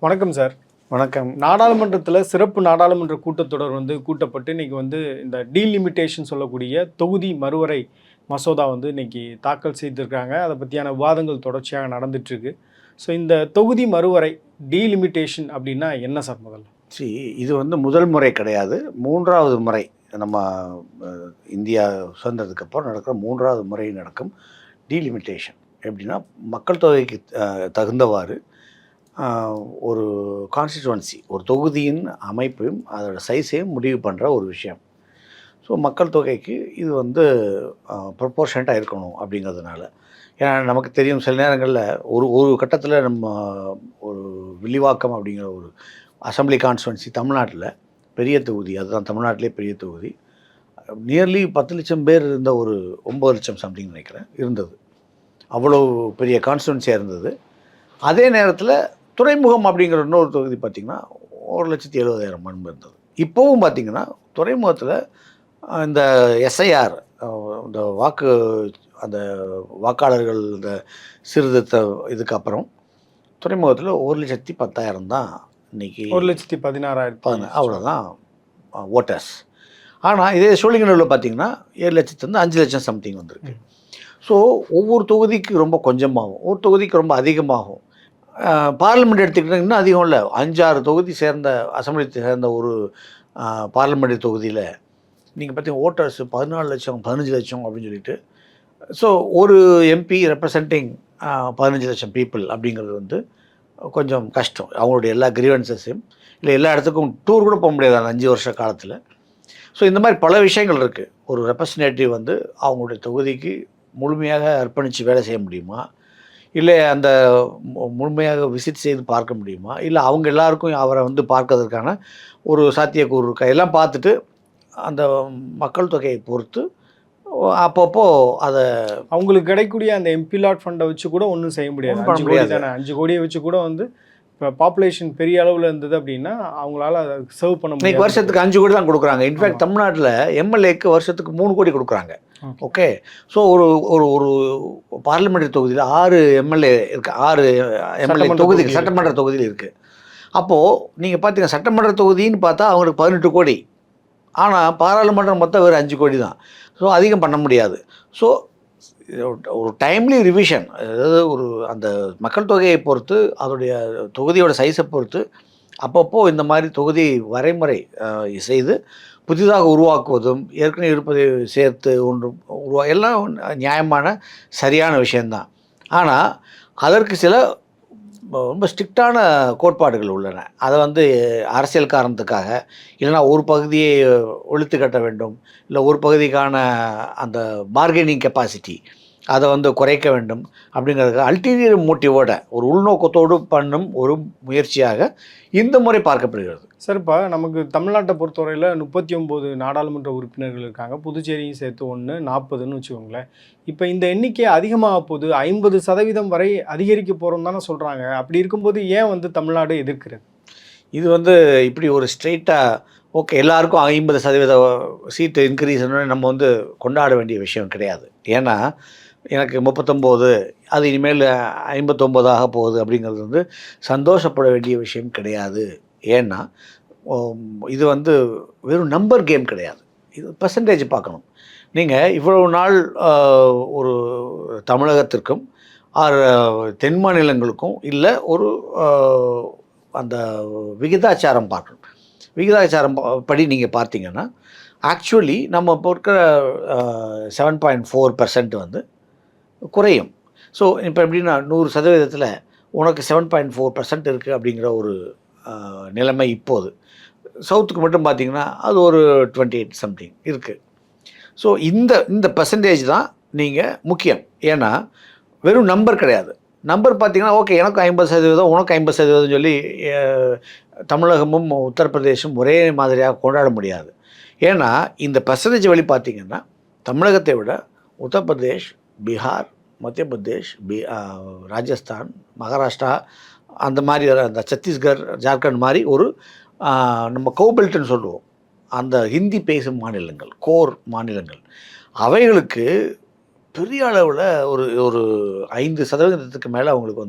வணக்கம் சார். வணக்கம். நாடாளுமன்றத்தில் சிறப்பு நாடாளுமன்ற கூட்டத்தொடர் கூட்டப்பட்டு இன்னைக்கு இந்த டீலிமிட்டேஷன் சொல்லக்கூடிய தொகுதி மறுவரை மசோதா இன்னைக்கு தாக்கல் செய்திருக்காங்க. அதை பற்றியான விவாதங்கள் தொடர்ச்சியாக நடந்துட்டுருக்கு. ஸோ இந்த தொகுதி மறுவரை டீலிமிட்டேஷன் அப்படின்னா என்ன சார் முதல்ல? இது முதல் முறை கிடையாது, மூன்றாவது முறை. நம்ம இந்தியா சுதந்திரத்துக்கு அப்புறம் நடக்கிற மூன்றாவது முறை நடக்கும் டீலிமிட்டேஷன். எப்படின்னா, மக்கள் தொகைக்கு தகுந்தவாறு ஒரு கான்ஸ்டிடுவன்சி, ஒரு தொகுதியின் அமைப்பையும் அதோட சைஸையும் முடிவு பண்ணுற ஒரு விஷயம். ஸோ மக்கள் தொகைக்கு இது ப்ரொப்போர்ஷனட்டாக இருக்கணும் அப்படிங்கிறதுனால. ஏன்னா நமக்கு தெரியும், சில நேரங்களில் ஒரு ஒரு கட்டத்தில் நம்ம ஒரு வில்லிவாக்கம் அப்படிங்கிற ஒரு அசம்பிளி கான்ஸ்டிடுவன்சி தமிழ்நாட்டில் பெரிய தொகுதி, அதுதான் தமிழ்நாட்டிலே பெரிய தொகுதி. நியர்லி 10 லட்சம் பேர் இருந்த ஒரு 9 லட்சம் சம்திங் நினைக்கிறேன் இருந்தது. அவ்வளோ பெரிய கான்ஸ்டிடுவன்சியாக இருந்தது. அதே நேரத்தில் துறைமுகம் அப்படிங்கிற இன்னொரு தொகுதி பார்த்திங்கன்னா 1,70,000 மண் இருந்தது. இப்போவும் பார்த்திங்கன்னா துறைமுகத்தில் இந்த எஸ்ஐஆர், இந்த அந்த வாக்காளர்கள் இந்த சீர்திருத்த இதுக்கப்புறம் துறைமுகத்தில் 1,10,000 தான் இன்றைக்கி. 1,16,000 அவ்வளோதான் ஓட்டர்ஸ். ஆனால் இதே சோழிங்கநல்லூரில் பார்த்திங்கன்னா 7,00,000 5 லட்சம் சம்திங் வந்திருக்கு. ஸோ ஒவ்வொரு தொகுதிக்கு ரொம்ப கொஞ்சமாகும், ஒரு தொகுதிக்கு ரொம்ப அதிகமாகும். பார்லிமெண்ட் எடுத்துக்கிட்டிங்கன்னா இன்னும் அதிகம் இல்லை. 5-6 தொகுதி சேர்ந்த அசம்பிளி சேர்ந்த ஒரு பார்லிமெண்ட் தொகுதியில் நீங்கள் பார்த்தீங்கன்னா ஓட்டர்ஸ் 14 லட்சம் 15 லட்சம் அப்படின்னு சொல்லிட்டு. ஸோ ஒரு எம்பி ரெப்ரசன்டிங் 15 லட்சம் பீப்புள் அப்படிங்கிறது கொஞ்சம் கஷ்டம். அவங்களுடைய எல்லா கிரீவன்சஸையும் இல்லை எல்லா இடத்துக்கும் டூர் கூட போக முடியாது அந்த 5 வருஷ காலத்தில். ஸோ இந்த மாதிரி பல விஷயங்கள் இருக்குது. ஒரு ரெப்ரசன்டேட்டிவ் அவங்களுடைய தொகுதிக்கு முழுமையாக அர்ப்பணித்து வேலை செய்ய முடியுமா, இல்லை அந்த முழுமையாக விசிட் செய்து பார்க்க முடியுமா, இல்லை அவங்க எல்லாருக்கும் அவரை பார்க்கறதுக்கான ஒரு சாத்தியக்கூறு இருக்கா, எல்லாம் பார்த்துட்டு அந்த மக்கள் தொகையை பொறுத்து அப்பப்போ அதை அவங்களுக்கு கிடைக்கக்கூடிய அந்த எம்பி லாட் ஃபண்டை வச்சு கூட ஒன்றும் செய்ய முடியாது. 5 கோடி தானே, 5 கோடியை வச்சு கூட இப்போ பாப்புலேஷன் பெரிய அளவில் இருந்தது அப்படின்னா அவங்களால அதை சர்வ் பண்ண முடியாது. வருஷத்துக்கு 5 கோடி தான் கொடுக்குறாங்க. இன்ஃபேக்ட் தமிழ்நாட்டில் எம்எல்ஏக்கு வருஷத்துக்கு 3 கோடி கொடுக்குறாங்க. ஓகே. ஸோ ஒரு ஒரு ஒரு பார்லிமெண்ட் தொகுதியில் 6 எம்எல்ஏ இருக்குது, 6 எம்எல்ஏ தொகுதிகள் சட்டமன்ற தொகுதியில் இருக்குது. அப்போது நீங்கள் பார்த்தீங்கன்னா சட்டமன்ற தொகுதின்னு பார்த்தா அவங்களுக்கு 18 கோடி, ஆனால் பாராளுமன்றம் மொத்தம் வேறு 5 கோடி தான். ஸோ அதிகம் பண்ண முடியாது. ஸோ ஒரு டைம்லி ரிவிஷன், அதாவது ஒரு அந்த மக்கள் தொகையை பொறுத்து அதோடைய தொகுதியோட சைஸை பொறுத்து அப்பப்போ இந்த மாதிரி தொகுதி வரைமுறை செய்து புதிதாக உருவாக்குவதும் ஏற்கனவே இருப்பதை சேர்த்து எல்லாம் நியாயமான சரியான விஷயந்தான். ஆனால் அதற்கு சில ரொம்ப ஸ்ட்ரிக்டான கோட்பாடுகள் உள்ளன. அதை அரசியல் காரணத்துக்காக, இல்லைனா ஒரு பகுதியை ஒழித்து கட்ட வேண்டும், இல்லை ஒரு பகுதிக்கான அந்த பார்கெனிங் கெப்பாசிட்டி அதை குறைக்க வேண்டும் அப்படிங்கிறதுக்கு அல்டீரியர் மோட்டிவோட ஒரு உள்நோக்கத்தோடு பண்ணும் ஒரு முயற்சியாக இந்த முறை பார்க்கப்படுகிறது. சார், இப்போ நமக்கு தமிழ்நாட்டை பொறுத்தவரையில் 39 நாடாளுமன்ற உறுப்பினர்கள் இருக்காங்க, புதுச்சேரியும் சேர்த்து 1 40ன்னு வச்சுக்கோங்களேன். இப்போ இந்த எண்ணிக்கை அதிகமாக போகுது, 50% வரை அதிகரிக்க போகிறோம் தானே சொல்கிறாங்க. அப்படி இருக்கும்போது ஏன் தமிழ்நாடு எதிர்க்கிறது? இது இப்படி ஒரு ஸ்ட்ரெயிட்டாக ஓகே எல்லாருக்கும் 50% சீட்டு இன்க்ரீஸ் நம்ம கொண்டாட வேண்டிய விஷயம் கிடையாது. ஏன்னா எனக்கு 39, அது இனிமேல் 59 போகுது அப்படிங்கிறது சந்தோஷப்பட வேண்டிய விஷயம் கிடையாது. ஏன்னா இது வெறும் நம்பர் கேம் கிடையாது, இது பர்சன்டேஜ் பார்க்கணும். நீங்கள் இவ்வளவு நாள் ஒரு தமிழகத்திற்கும் தென் மாநிலங்களுக்கும் இல்லை ஒரு அந்த விகிதாச்சாரம் பார்க்கணும். விகிதாச்சாரம் படி நீங்கள் பார்த்தீங்கன்னா ஆக்சுவலி நம்ம இப்போ இருக்கிற 7.4% குறையும். ஸோ இப்போ எப்படின்னா 100% உனக்கு 7.4% இருக்குது அப்படிங்கிற ஒரு நிலைமை இப்போது. சவுத்துக்கு மட்டும் பார்த்திங்கன்னா அது ஒரு 28 சம்திங் இருக்குது. ஸோ இந்த பர்சன்டேஜ் தான் நீங்கள் முக்கியம். ஏன்னா வெறும் நம்பர் கிடையாது. நம்பர் பார்த்திங்கன்னா ஓகே எனக்கு 50%, உனக்கு 50% சொல்லி தமிழகமும் உத்தரப்பிரதேசம் ஒரே மாதிரியாக கொண்டாட முடியாது. ஏன்னா இந்த பர்சன்டேஜ் வழி பார்த்திங்கன்னா தமிழகத்தை விட உத்தரப்பிரதேஷ், பீகார், மத்திய பிரதேஷ், ராஜஸ்தான், மகாராஷ்டிரா, அந்த மாதிரி அந்த சத்தீஸ்கர், ஜார்க்கண்ட் மாதிரி ஒரு நம்ம கௌபெல்ட்டுன்னு சொல்லுவோம், அந்த ஹிந்தி பேசும் மாநிலங்கள், கோர் மாநிலங்கள், அவைகளுக்கு பெரிய அளவில் ஒரு 5% மேலே அவங்களுக்கு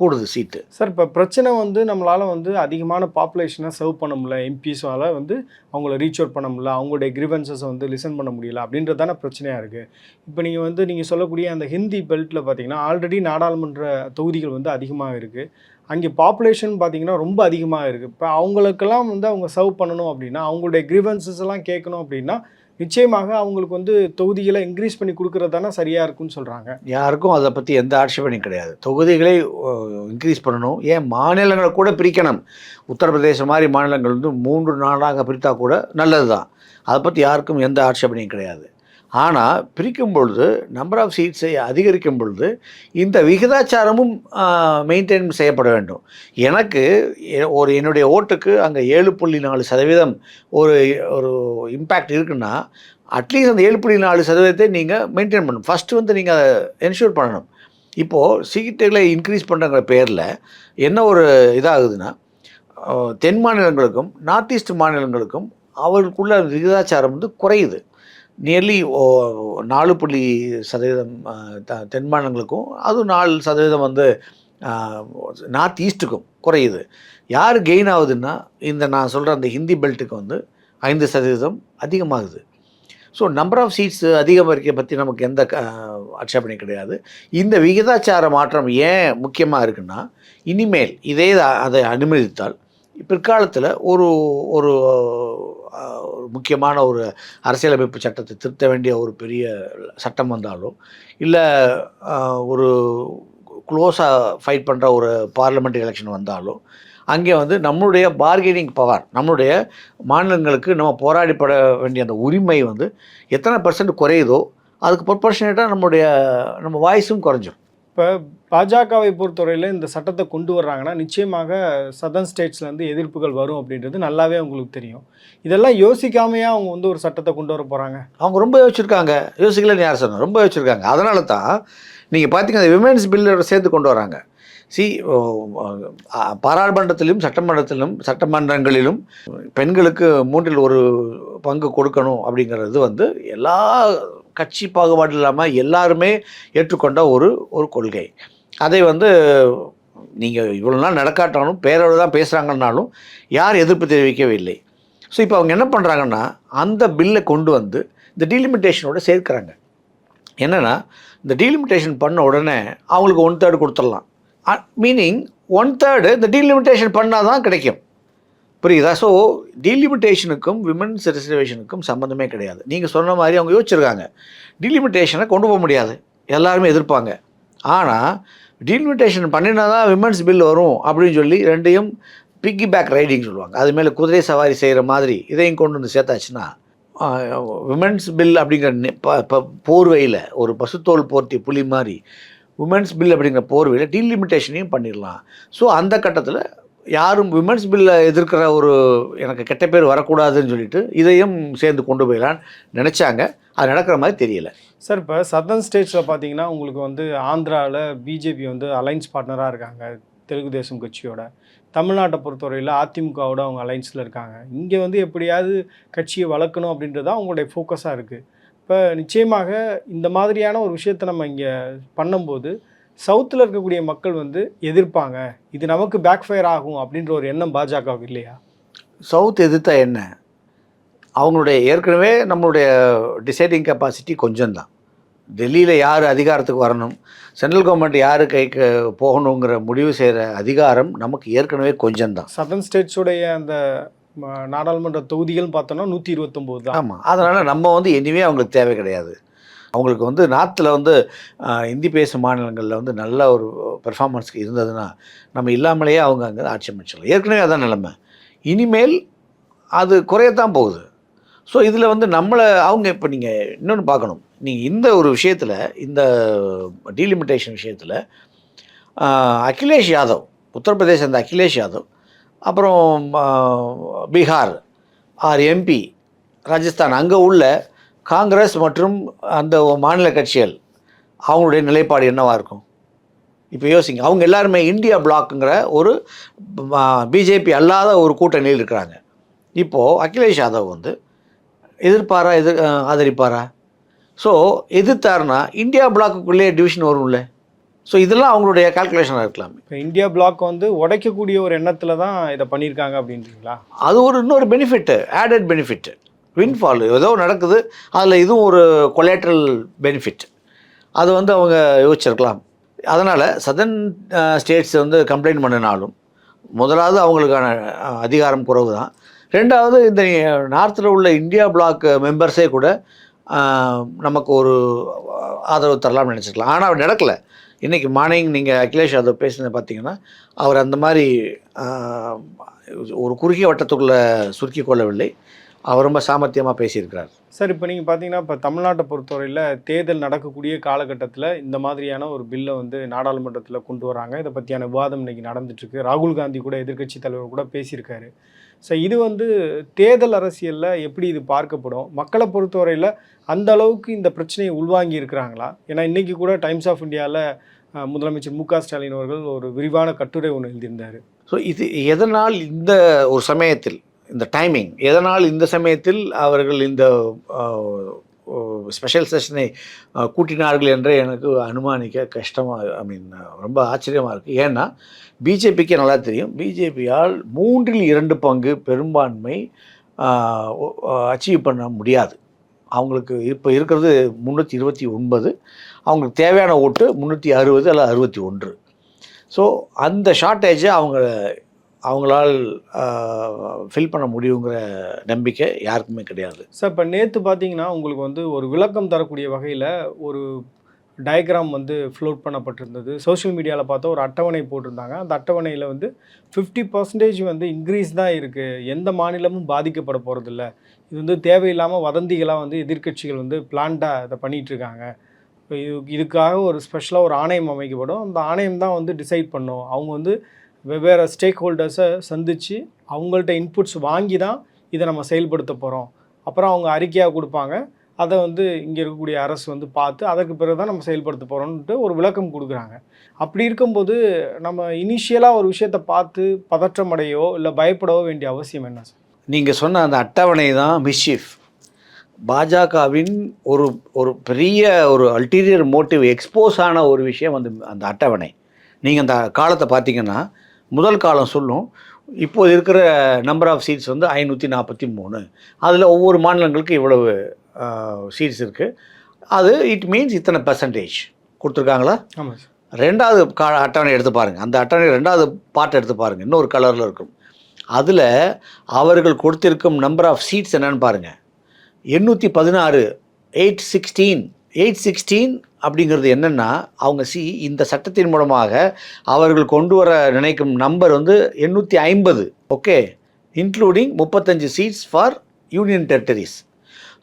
கூடுது சீட்டு. சார் இப்போ பிரச்சனை வந்து நம்மளால் வந்து அதிகமான பாப்புலேஷனை சர்வ் பண்ண முடியல, எம்பிஸால் வந்து அவங்கள ரீச் அவுட் பண்ண முடியல, அவங்களுடைய கிரிவன்சஸை வந்து லிசன் பண்ண முடியல அப்படின்றது தானே பிரச்சனையாக இருக்குது. இப்போ நீங்கள் சொல்லக்கூடிய அந்த ஹிந்தி பெல்ட்டில் பார்த்தீங்கன்னா ஆல்ரெடி நாடாளுமன்ற தொகுதிகள் வந்து அதிகமாக இருக்குது. அங்கே பாப்புலேஷன் பார்த்தீங்கன்னா ரொம்ப அதிகமாக இருக்குது. இப்போ அவங்களுக்கெல்லாம் வந்து அவங்க சர்வ் பண்ணணும் அப்படின்னா, அவங்களுடைய கிரிவன்சஸ் எல்லாம் கேட்கணும் அப்படின்னா நிச்சயமாக அவங்களுக்கு வந்து தொகுதிகளை இன்க்ரீஸ் பண்ணி கொடுக்கறது தானே சரியாக இருக்குன்னு சொல்கிறாங்க. யாருக்கும் அதை பற்றி எந்த ஆட்சேபனையும் கிடையாது. தொகுதிகளை இன்க்ரீஸ் பண்ணணும், ஏன் மாநிலங்களை கூட பிரிக்கணும். உத்தரப்பிரதேசம் மாதிரி மாநிலங்கள் வந்து 3 நாடாக பிரித்தா கூட நல்லது தான். அதை பற்றி யாருக்கும் எந்த ஆட்சேபனையும் கிடையாது. ஆனால் பிரிக்கும் பொழுது நம்பர் ஆஃப் சீட்ஸை அதிகரிக்கும் பொழுது இந்த விகிதாச்சாரமும் மெயின்டைன் செய்யப்பட வேண்டும். எனக்கு என்னுடைய ஓட்டுக்கு அங்கே 7.4% ஒரு ஒரு இம்பேக்ட் இருக்குன்னா அட்லீஸ்ட் அந்த 7.4% நீங்கள் மெயின்டைன் பண்ணணும். ஃபஸ்ட்டு வந்து நீங்கள் அதை என்ஷூர் பண்ணணும். இப்போது சீட்டுகளை இன்க்ரீஸ் பண்ணுறங்கிற பேரில் என்ன ஒரு இதாகுதுன்னா, தென் மாநிலங்களுக்கும் நார்த் ஈஸ்ட் மாநிலங்களுக்கும் அவர்களுக்குள்ள விகிதாச்சாரம் வந்து குறையுது. நியர்லி 4% தென் மாநிலங்களுக்கும் அதுவும் 4% வந்து நார்த் ஈஸ்ட்டுக்கும் குறையுது. யார் கெயின் ஆகுதுன்னா நான் சொல்கிற அந்த ஹிந்தி பெல்ட்டுக்கு வந்து 5% அதிகமாகுது. ஸோ நம்பர் ஆஃப் சீட்ஸ் அதிகரிக்க பற்றி நமக்கு எந்த ஆட்சேபனை கிடையாது. இந்த விகிதாச்சார மாற்றம் ஏன் முக்கியமாக இருக்குன்னா, இனிமேல் அதை அனுமதித்தால் பிற்காலத்தில் ஒரு ஒரு முக்கியமான ஒரு அரசியலமைப்பு சட்டத்தை திருத்த வேண்டிய ஒரு பெரிய சட்டம் வந்தாலோ, இல்லை ஒரு க்ளோஸாக ஃபைட் பண்ணுற ஒரு பார்லிமெண்ட் எலெக்ஷன் வந்தாலோ, அங்கே வந்து நம்மளுடைய பார்கெனிங் பவர், நம்மளுடைய மாநிலங்களுக்கு நம்ம போராடிப்பட வேண்டிய அந்த உரிமை வந்து எத்தனை % குறையுதோ அதுக்கு ப்ரொபோர்ஷனேட்டாக நம்ம வாய்ஸும் குறைஞ்சிடும். இப்போ பாஜகவை பொறுத்தவரையில் இந்த சட்டத்தை கொண்டு வர்றாங்கன்னா நிச்சயமாக சதர்ன் ஸ்டேட்ஸ்லேருந்து எதிர்ப்புகள் வரும் அப்படின்றது நல்லாவே உங்களுக்கு தெரியும். இதெல்லாம் யோசிக்காமையா அவங்க வந்து ஒரு சட்டத்தை கொண்டு வர போகிறாங்க? அவங்க ரொம்ப யோசிச்சிருக்காங்க. யோசிக்கலன்னு யார் சொன்னாங்க? ரொம்ப யோசிச்சிருக்காங்க. அதனால தான் நீங்கள் பார்த்தீங்கன்னா விமென்ஸ் பில்லோட சேர்த்து கொண்டு வராங்க. பாராளுமன்றத்திலும் சட்டமன்றங்களிலும் பெண்களுக்கு 1/3 பங்கு கொடுக்கணும் அப்படிங்கிறது வந்து எல்லா கட்சி பாகுபாடு இல்லாமல் எல்லாருமே ஏற்றுக்கொண்ட ஒரு கொள்கை. அதை வந்து நீங்கள் இவ்வளோ நாள் நடக்காட்டாலும் பேரோடு தான் பேசுகிறாங்கன்னாலும் யார் எதிர்ப்பு தெரிவிக்கவில்லை. ஸோ இப்போ அவங்க என்ன பண்ணுறாங்கன்னா அந்த பில்லை கொண்டு வந்து இந்த டீலிமிட்டேஷனோட சேர்க்குறாங்க. என்னென்னா இந்த டீலிமிட்டேஷன் பண்ண உடனே அவங்களுக்கு 1/3 கொடுத்துடலாம். மீனிங் 1/3 இந்த டீலிமிட்டேஷன் பண்ணால் தான் கிடைக்கும். புரியுதா? ஸோ டீலிமிட்டேஷனுக்கும் விமன்ஸ் ரிசர்வேஷனுக்கும் சம்மந்தமே கிடையாது. நீங்கள் சொன்ன மாதிரி அவங்க யோசிச்சிருக்காங்க. டீலிமிட்டேஷனை கொண்டு போக முடியாது, எல்லாருமே எதிர்ப்பாங்க. ஆனால் டீலிமிட்டேஷன் பண்ணினா தான் விமன்ஸ் பில் வரும் அப்படின்னு சொல்லி ரெண்டையும் பிக்கி பேக் ரைடிங் சொல்லுவாங்க. அது மேலே குதிரை சவாரி செய்கிற மாதிரி இதையும் கொண்டு வந்து சேர்த்தாச்சுன்னா விமன்ஸ் பில் அப்படிங்கிற போர்வையில் ஒரு பசுத்தோல் போர்த்தி புலி மாதிரி விமன்ஸ் பில் அப்படிங்கிற போர்வையில் டீலிமிட்டேஷனையும் பண்ணிடலாம். ஸோ அந்த கட்டத்தில் யாரும் விமன்ஸ் பில்லை எதிர்க்கிற எனக்கு கெட்ட பேர் வரக்கூடாதுன்னு சொல்லிட்டு இதையும் சேர்ந்து கொண்டு போயிடலான்னு நினச்சாங்க. அது நடக்கிற மாதிரி தெரியல. சார் இப்போ சதர்ன் ஸ்டேட்ஸில் பார்த்தீங்கன்னா உங்களுக்கு வந்து ஆந்திராவில் பிஜேபி வந்து அலைன்ஸ் பார்ட்னராக இருக்காங்க தெலுங்கு தேசம் கட்சியோட. தமிழ்நாட்டை பொறுத்தவரையில் அதிமுகவோட அவங்க அலைன்ஸில் இருக்காங்க. இங்கே வந்து எப்படியாவது கட்சியை வளர்க்கணும் அப்படின்றது தான் அவங்களுடைய ஃபோக்கஸாக இருக்குது. இப்போ நிச்சயமாக இந்த மாதிரியான ஒரு விஷயத்தை நம்ம இங்கே பண்ணும்போது சவுத்தில் இருக்கக்கூடிய மக்கள் வந்து எதிர்ப்பாங்க, இது நமக்கு பேக் ஃபயர் ஆகும் அப்படின்ற ஒரு எண்ணம் பாஜகவுக்கு இல்லையா? சவுத் எதிர்த்தா என்ன? அவங்களுடைய ஏற்கனவே நம்மளுடைய டிசைடிங் கெப்பாசிட்டி கொஞ்சம் தான். டெல்லியில் யார் அதிகாரத்துக்கு வரணும், சென்ட்ரல் கவர்மெண்ட் யார் கைக்கு போகணுங்கிற முடிவு செய்கிற அதிகாரம் நமக்கு ஏற்கனவே கொஞ்சம் தான். சதர்ன் ஸ்டேட்ஸுடைய அந்த நாடாளுமன்ற தொகுதிகள் பார்த்தோன்னா 129 தான். ஆமாம். அதனால் நம்ம வந்து எனிவே அவங்களுக்கு தேவை கிடையாது. அவங்களுக்கு வந்து நார்த்தில் வந்து இந்தி பேசும் மாநிலங்களில் வந்து நல்ல ஒரு பெர்ஃபார்மன்ஸ்க்கு இருந்ததுன்னா நம்ம இல்லாமலேயே அவங்க அங்கே ஆட்சி அமைச்சிடலாம். ஏற்கனவே அதான் நிலைமை. இனிமேல் அது குறையத்தான் போகுது. ஸோ இதில் வந்து அவங்க இப்போ நீங்கள் இன்னொன்று பார்க்கணும். நீங்கள் இந்த ஒரு விஷயத்தில், இந்த டீலிமிட்டேஷன் விஷயத்தில் அகிலேஷ் யாதவ், உத்தரப்பிரதேச அந்த அகிலேஷ் யாதவ், அப்புறம் பீகார் எம்பி, ராஜஸ்தான் அங்கே உள்ள காங்கிரஸ் மற்றும் அந்த மாநில கட்சிகள் அவங்களுடைய நிலைப்பாடு என்னவாக இருக்கும்? இப்போ யோசிங்க. அவங்க எல்லாருமே இந்தியா பிளாக்குங்கிற ஒரு பிஜேபி அல்லாத ஒரு கூட்டணியில் இருக்கிறாங்க. இப்போது அகிலேஷ் யாதவ் வந்து எதிர்ப்பாரா ஆதரிப்பாரா? ஸோ எதிர்த்தாருன்னா இந்தியா பிளாக்குக்குள்ளே டிவிஷன் வரும்ல. ஸோ இதெல்லாம் அவங்களுடைய கால்குலேஷனாக இருக்கலாம். இப்போ இந்தியா பிளாக் வந்து உடைக்கக்கூடிய ஒரு எண்ணத்தில் தான் இதை பண்ணியிருக்காங்க அப்படின்றீங்களா? அது ஒரு இன்னொரு பெனிஃபிட்டு, ஆடட் பெனிஃபிட், வின்ஃபால் ஏதோ நடக்குது, அதில் இதுவும் ஒரு கொலேட்ரல் பெனிஃபிட். அது வந்து அவங்க யோசிச்சிருக்கலாம். அதனால் சதர்ன் ஸ்டேட்ஸ் வந்து கம்ப்ளைண்ட் பண்ணினாலும் முதலாவது அவங்களுக்கான அதிகாரம் குறைவு தான். ரெண்டாவது இந்த நார்த்தில் உள்ள இந்தியா பிளாக் மெம்பர்ஸே கூட நமக்கு ஒரு ஆதரவு தரலாம்னு நினச்சிக்கலாம். ஆனால் அவர் நடக்கலை. இன்றைக்கி மார்னிங் நீங்கள் அகிலேஷ் யாதவ் பேசுனது பார்த்தீங்கன்னா அவர் அந்த மாதிரி ஒரு குறுகிய வட்டத்துக்குள்ளே சுருக்கி கொள்ளவில்லை. அவர் ரொம்ப சாமர்த்தியமாக பேசியிருக்கிறார். சார், இப்போ நீங்கள் பார்த்தீங்கன்னா இப்போ தமிழ்நாட்டை பொறுத்தவரையில் தேர்தல் நடக்கக்கூடிய காலகட்டத்தில் இந்த மாதிரியான ஒரு பில்லை வந்து நாடாளுமன்றத்தில் கொண்டு வராங்க. இதை பற்றியான விவாதம் இன்றைக்கி நடந்துட்டுருக்கு. ராகுல் காந்தி கூட எதிர்க்கட்சி தலைவர் கூட பேசியிருக்காரு. ஸோ இது வந்து தேர்தல் அரசியலில் எப்படி இது பார்க்கப்படும்? மக்களை பொறுத்தவரையில் அந்த அளவுக்கு இந்த பிரச்சனையை உள்வாங்கி இருக்கிறாங்களா? ஏன்னா இன்றைக்கி கூட டைம்ஸ் ஆஃப் இந்தியாவில் முதலமைச்சர் மு.க. ஸ்டாலின் அவர்கள் ஒரு விரிவான கட்டுரை ஒன்று எழுதியிருந்தார். ஸோ இது எதனால் இந்த ஒரு சமயத்தில் இந்த டைமிங் எதனால் இந்த சமயத்தில் அவர்கள் இந்த ஸ்பெஷல் செஷனை கூட்டினார்கள் என்று எனக்கு அனுமானிக்க கஷ்டமாக, ரொம்ப ஆச்சரியமாக இருக்குது. ஏன்னா பிஜேபிக்கு நல்லா தெரியும், பிஜேபியால் 3/2 பங்கு பெரும்பான்மை அச்சீவ் பண்ண முடியாது. அவங்களுக்கு இப்போ இருக்கிறது 329, அவங்களுக்கு தேவையான ஓட்டு 360 அல்லது 61. ஸோ அந்த ஷார்ட்டேஜை அவங்களால் ஃபில் பண்ண முடியுங்கிற நம்பிக்கை யாருக்குமே கிடையாது. சார், இப்போ நேற்று பார்த்தீங்கன்னா உங்களுக்கு வந்து ஒரு விளக்கம் தரக்கூடிய வகையில் ஒரு டயக்ராம் வந்து ஃப்ளோட் பண்ணப்பட்டிருந்தது. சோஷியல் மீடியாவில் பார்த்தா ஒரு அட்டவணை போட்டிருந்தாங்க. அந்த அட்டவணையில் வந்து 50% வந்து இன்க்ரீஸ் தான் இருக்குது, எந்த மாநிலமும் பாதிக்கப்பட போகிறதில்ல, இது வந்து தேவையில்லாமல் வதந்திகளாக வந்து எதிர்க்கட்சிகள் வந்து பிளான்டாக இதை பண்ணிகிட்ருக்காங்க. இப்போ இதுக்காக ஒரு ஸ்பெஷலாக ஒரு ஆணையம் அமைக்கப்படும். அந்த ஆணையம் தான் வந்து டிசைட் பண்ணும். அவங்க வந்து வெவ்வேறு ஸ்டேக் ஹோல்டர்ஸை சந்தித்து அவங்கள்ட்ட இன்புட்ஸ் வாங்கி தான் இதை நம்ம செயல்படுத்த போகிறோம். அப்புறம் அவங்க அறிக்கையாக கொடுப்பாங்க. அதை வந்து இங்கே இருக்கக்கூடிய அரசு வந்து பார்த்து அதற்கு பிறகு தான் நம்ம செயல்படுத்த போகிறோம்ன்ட்டு ஒரு விளக்கம் கொடுக்குறாங்க. அப்படி இருக்கும்போது நம்ம இனிஷியலாக ஒரு விஷயத்தை பார்த்து பதற்றமடையோ இல்லை பயப்படவோ வேண்டிய அவசியம் என்ன சார்? நீங்கள் சொன்ன அந்த அட்டவணை தான் மிஸ்ஷீஃப். பாஜகவின் ஒரு பெரிய ஒரு அல்டீரியர் மோட்டிவ் எக்ஸ்போஸ் ஆன ஒரு விஷயம் வந்து அந்த அட்டவணை. நீங்கள் அந்த காலத்தை பார்த்தீங்கன்னா முதல் காலம் சொல்லும், இப்போது இருக்கிற நம்பர் ஆஃப் சீட்ஸ் வந்து 543, அதில் ஒவ்வொரு மாநிலங்களுக்கு இவ்வளவு சீட்ஸ் இருக்குது. அது இட் மீன்ஸ் இத்தனை பெர்சன்டேஜ் கொடுத்துருக்காங்களா? ஆமாம் சார். ரெண்டாவது அட்டவணை எடுத்து பாருங்கள். அந்த அட்டவணை ரெண்டாவது பார்ட் எடுத்து பாருங்கள், இன்னொரு கலரில் இருக்கும். அதில் அவர்கள் கொடுத்திருக்கும் நம்பர் ஆஃப் சீட்ஸ் என்னென்னு பாருங்கள். 816, 816 அப்படிங்கிறது என்னென்னா அவங்க இந்த சட்டத்தின் மூலமாக அவர்கள் கொண்டு வர நினைக்கும் நம்பர் வந்து 850. Okay, including 35 seeds for union territories.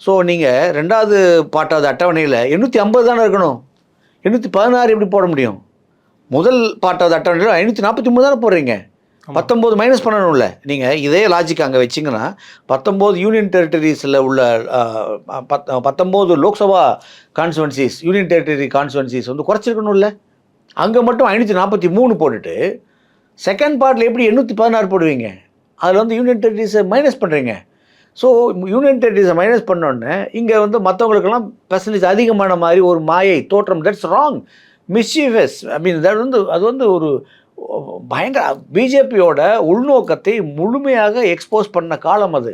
So நீங்கள் ரெண்டாவது பாட்டாவது அட்டவணையில் 850 தானே இருக்கணும், 816 எப்படி போட முடியும்? முதல் பாட்டாவது அட்டவணையில் 543 தானே போடுறீங்க, 19 மைனஸ் பண்ணணும்ல. நீங்கள் இதே லாஜிக் அங்கே வச்சிங்கன்னா 19 யூனியன் டெரிட்டரிஸில் உள்ள 19 Lok Sabha constituencies, union territory constituencies வந்து குறைச்சிருக்கணும்ல. அங்கே மட்டும் 543 போட்டுட்டு செகண்ட் பார்ட்டில் எப்படி 816 போடுவீங்க? அதில் வந்து யூனியன் டெரிட்டரிஸை மைனஸ் பண்ணுறீங்க. ஸோ யூனியன் டெரிட்டரிஸை மைனஸ் பண்ணோன்னே இங்கே வந்து மற்றவங்களுக்கெல்லாம் பெர்சன்டேஜ் அதிகமான மாதிரி ஒரு மாயை தோற்றம். That's wrong, mischievous. அது வந்து ஒரு பயங்கர பிஜேபியோட உள்நோக்கத்தை முழுமையாக எக்ஸ்போஸ் பண்ண காலம் அது.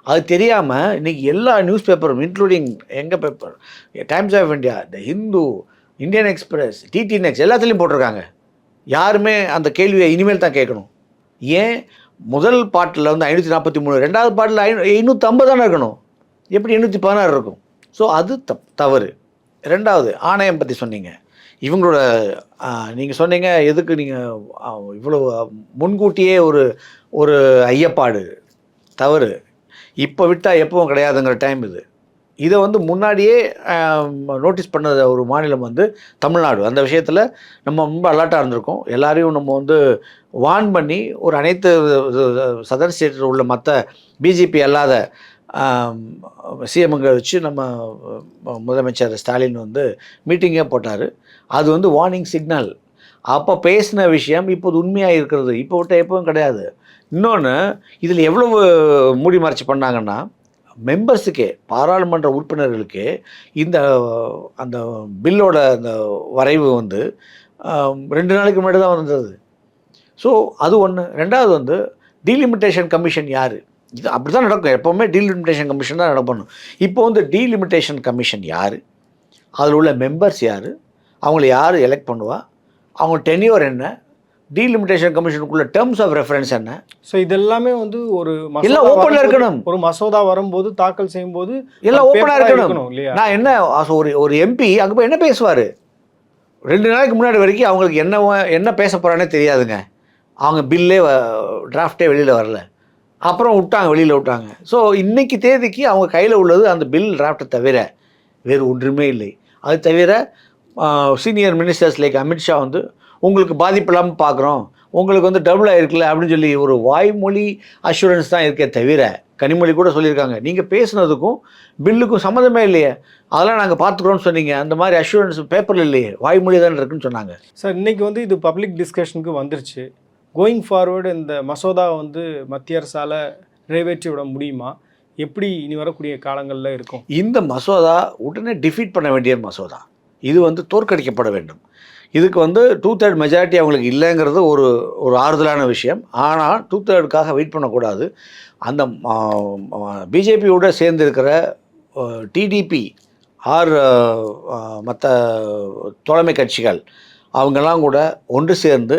அது தெரியாமல் இன்றைக்கி எல்லா நியூஸ் பேப்பரும் இன்க்ளூடிங் எங்கள் paper, Times of India, the Hindu, Indian Express, DT Next எல்லாத்துலேயும் போட்டிருக்காங்க. யாருமே அந்த கேள்வியை இனிமேல் தான் கேட்கணும். ஏன் முதல் பாட்டில் வந்து 543, ரெண்டாவது பாட்டில் 550 தானே இருக்கணும், எப்படி 816 இருக்கும்? ஸோ அது தவறு. ரெண்டாவது ஆணையம் பற்றி சொன்னீங்க. இவங்களோட நீங்கள் சொன்னீங்க எதுக்கு நீங்கள் இவ்வளோ முன்கூட்டியே ஒரு ஐயப்பாடு, தவறு. இப்போ விட்டால் எப்பவும் கிடையாதுங்கிற டைம் இது. இதை வந்து முன்னாடியே நோட்டீஸ் பண்ண ஒரு மாநிலம் வந்து தமிழ்நாடு. அந்த விஷயத்தில் நம்ம ரொம்ப அலர்ட்டாக இருந்திருக்கோம். எல்லாரையும் நம்ம வந்து வார்ன் பண்ணி ஒரு அனைத்து சதர்ன் ஸ்டேட்டில் உள்ள மற்ற பிஜேபி அல்லாத சிஎம்ங்க வச்சு நம்ம முதலமைச்சர் ஸ்டாலின் வந்து மீட்டிங்கே போட்டார். அது வந்து வார்னிங் சிக்னல். அப்போ பேசின விஷயம் இப்போது உண்மையாக இருக்கிறது, இப்போ விட்ட எப்பவும் கிடையாது. இன்னொன்று, இதில் எவ்வளவு மூடி மறைச்சி பண்ணாங்கன்னா, மெம்பர்ஸுக்கே, பாராளுமன்ற உறுப்பினர்களுக்கே அந்த பில்லோட அந்த வரைவு வந்து 2 நாளைக்கு முன்னாடி தான் வந்தது. ஸோ அது ஒன்று. ரெண்டாவது வந்து டீலிமிட்டேஷன் கமிஷன் யார்? இது அப்படி தான் நடக்கும். எப்போவுமே டீலிமிட்டேஷன் கமிஷன் தான் நடக்கணும். இப்போ வந்து டீலிமிட்டேஷன் கமிஷன் யார்? அதில் உள்ள மெம்பர்ஸ் யார்? அவங்கள யார் எலெக்ட் பண்ணுவா? அவங்க டென்யூர் என்ன? டீலிமிட்டேஷன் கமிஷனுக்குள்ள டேர்ம்ஸ் ஆஃப் ரெஃபரன்ஸ் என்ன? ஸோ இதெல்லாமே வந்து ஒரு எல்லாம் ஓப்பனில் இருக்கணும். ஒரு மசோதா வரும்போது தாக்கல் செய்யும்போது எல்லாம் ஓப்பனாக இருக்கணும் இல்லையா? நான் என்ன ஒரு எம்பி அங்கே போய் என்ன பேசுவார்? 2 நாளைக்கு முன்னாடி வரைக்கும் அவங்களுக்கு என்ன பேச போகிறானே தெரியாதுங்க. அவங்க பில்லே டிராஃப்டே வெளியில் வரல. அப்புறம் வெளியில் விட்டாங்க. ஸோ இன்றைக்கி தேதிக்கு அவங்க கையில் உள்ளது அந்த பில் டிராஃப்டை தவிர வேறு ஒன்றுமே இல்லை. அது தவிர சீனியர் மினிஸ்டர்ஸ் லைக் அமித்ஷா வந்து உங்களுக்கு பாதிப்பு இல்லாமல் பார்க்குறோம், உங்களுக்கு வந்து டபுள் ஆகிருக்குல்ல அப்படின்னு சொல்லி ஒரு வாய்மொழி அஷூரன்ஸ் தான் இருக்கே தவிர, கனிமொழி கூட சொல்லியிருக்காங்க, நீங்கள் பேசுனதுக்கும் பில்லுக்கும் சம்மந்தமே இல்லையே, அதெல்லாம் நாங்கள் பார்த்துக்குறோன்னு சொன்னீங்க, அந்த மாதிரி அஷூரன்ஸ் பேப்பரில் இல்லையே, வாய்மொழி தான் இருக்குன்னு சொன்னாங்க. சார் இன்றைக்கி வந்து இது பப்ளிக் டிஸ்கஷனுக்கு வந்துருச்சு. கோயிங் ஃபார்வர்டு இந்த மசோதா வந்து மத்திய அரசால் நிறைவேற்றி விட முடியுமா? எப்படி இனி வரக்கூடிய காலங்களில் இருக்கும்? இந்த மசோதா உடனே டிஃபீட் பண்ண வேண்டிய மசோதா. இது வந்து தோற்கடிக்கப்பட வேண்டும். இதுக்கு வந்து 2/3 மெஜாரிட்டி அவங்களுக்கு இல்லைங்கிறது ஒரு ஆறுதலான விஷயம். ஆனால் 2/3க்காக வெயிட் பண்ணக்கூடாது. அந்த பிஜேபியோட சேர்ந்திருக்கிற டிடிபி மற்ற தோழமை கட்சிகள் அவங்கெல்லாம் கூட ஒன்று சேர்ந்து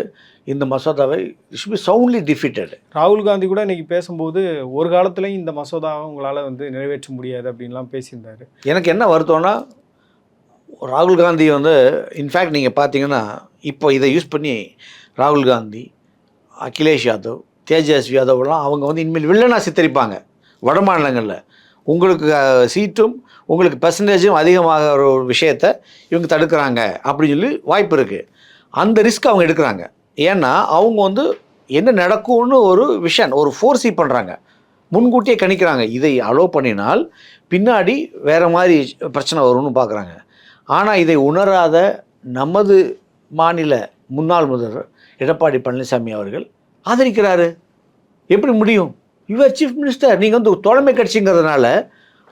இந்த மசோதாவை ஷுட் பி சவுண்ட்லி டிஃபீட்டட். ராகுல் காந்தி கூட இன்றைக்கி பேசும்போது ஒரு காலத்துலையும் இந்த மசோதாவை உங்களால் வந்து நிறைவேற்ற முடியாது அப்படின்லாம் பேசியிருந்தார். எனக்கு என்ன வருத்தம்னா, ராகுல் காந்தி வந்து இன்ஃபேக்ட் நீங்கள் பார்த்தீங்கன்னா இப்போ இதை யூஸ் பண்ணி ராகுல் காந்தி, அகிலேஷ் யாதவ், தேஜஸ்வி யாதவ்லாம் அவங்க வந்து இனிமேல் வில்லனாக சித்தரிப்பாங்க வட மாநிலங்களில். உங்களுக்கு சீட்டும் உங்களுக்கு பெர்சன்டேஜும் அதிகமாக ஒரு விஷயத்தை இவங்க தடுக்கிறாங்க அப்படின்னு சொல்லி வாய்ப்பு இருக்குது. அந்த ரிஸ்க் அவங்க எடுக்கிறாங்க. ஏன்னா அவங்க வந்து என்ன நடக்கும்னு ஒரு விஷன், ஒரு ஃபோர்ஸி பண்ணுறாங்க, முன்கூட்டியே கணிக்கிறாங்க. இதை அலோவ் பண்ணினால் பின்னாடி வேறு மாதிரி பிரச்சனை வரும்னு பார்க்குறாங்க. ஆனால் இதை உணராத நமது மாநில முன்னாள் முதல்வர் எடப்பாடி பழனிசாமி அவர்கள் ஆதரிக்கிறாரு. எப்படி முடியும்? இவர் சீஃப் மினிஸ்டர், நீங்கள் வந்து தோழமை கட்சிங்கிறதுனால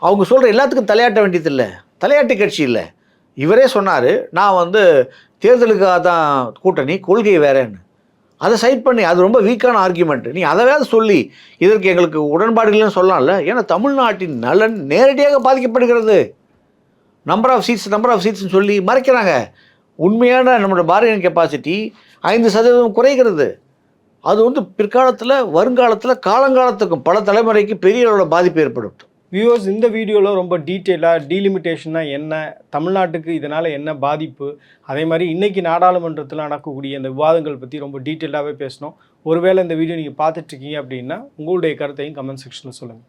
அவங்க சொல்கிற எல்லாத்துக்கும் தலையாட்ட வேண்டியதில்லை. தலையாட்டு கட்சி இல்லை. இவரே சொன்னார், நான் வந்து தேர்தலுக்காக தான் கூட்டணி, கொள்கை வேறேன்னு. அதை சைட் பண்ணி அது ரொம்ப வீக்கான ஆர்கியூமெண்ட். நீ அதை வேறு சொல்லி இதற்கு எங்களுக்கு உடன்பாடு இல்லைன்னு சொல்லலாம்ல. ஏன்னா தமிழ்நாட்டின் நலன் நேரடியாக பாதிக்கப்படுகிறது. நம்பர் ஆஃப் சீட்ஸ்னு சொல்லி மறைக்கிறாங்க. உண்மையான நம்மளோட பார்கெனிங் கெப்பாசிட்டி 5% குறைகிறது. அது வந்து பிற்காலத்தில், வருங்காலத்தில், காலங்காலத்துக்கும் பல தலைமுறைக்கு பெரிய அளவில் பாதிப்பு ஏற்படும். வியூவர்ஸ், இந்த வீடியோவில் ரொம்ப டீட்டெயிலாக டீலிமிட்டேஷன்னா என்ன, தமிழ்நாட்டுக்கு இதனால் என்ன பாதிப்பு, அதே மாதிரி இன்றைக்கி நாடாளுமன்றத்தில் நடக்கக்கூடிய இந்த விவாதங்கள் பற்றி ரொம்ப டீட்டெயிலாகவே பேசணும். ஒருவேளை இந்த வீடியோ நீங்கள் பார்த்துட்ருக்கீங்க அப்படின்னா உங்களுடைய கருத்தையும் கமெண்ட் செக்ஷனில் சொல்லுங்கள்.